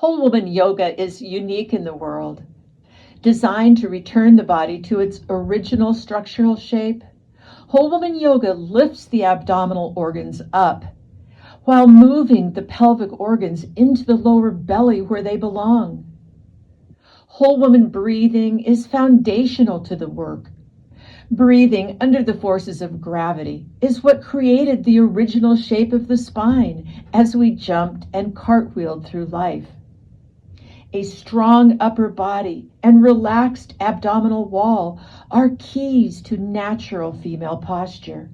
Whole woman yoga is unique in the world. Designed to return the body to its original structural shape, whole woman yoga lifts the abdominal organs up while moving the pelvic organs into the lower belly where they belong. Whole woman breathing is foundational to the work. Breathing under the forces of gravity is what created the original shape of the spine as we jumped and cartwheeled through life. A strong upper body and relaxed abdominal wall are keys to natural female posture.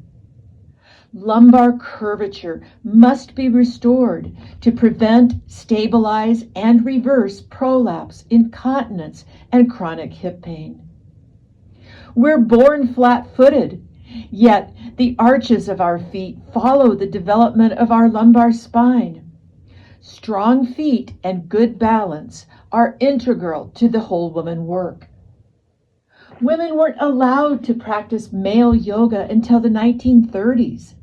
Lumbar curvature must be restored to prevent, stabilize, and reverse prolapse, incontinence, and chronic hip pain. We're born flat-footed, yet the arches of our feet follow the development of our lumbar spine. Strong feet and good balance are integral to the whole woman work. Women weren't allowed to practice male yoga until the 1930s,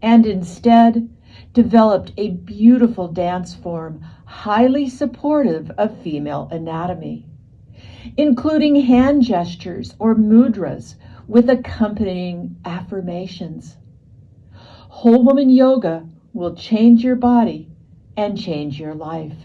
and instead developed a beautiful dance form highly supportive of female anatomy, including hand gestures or mudras with accompanying affirmations. Whole woman yoga will change your body and change your life.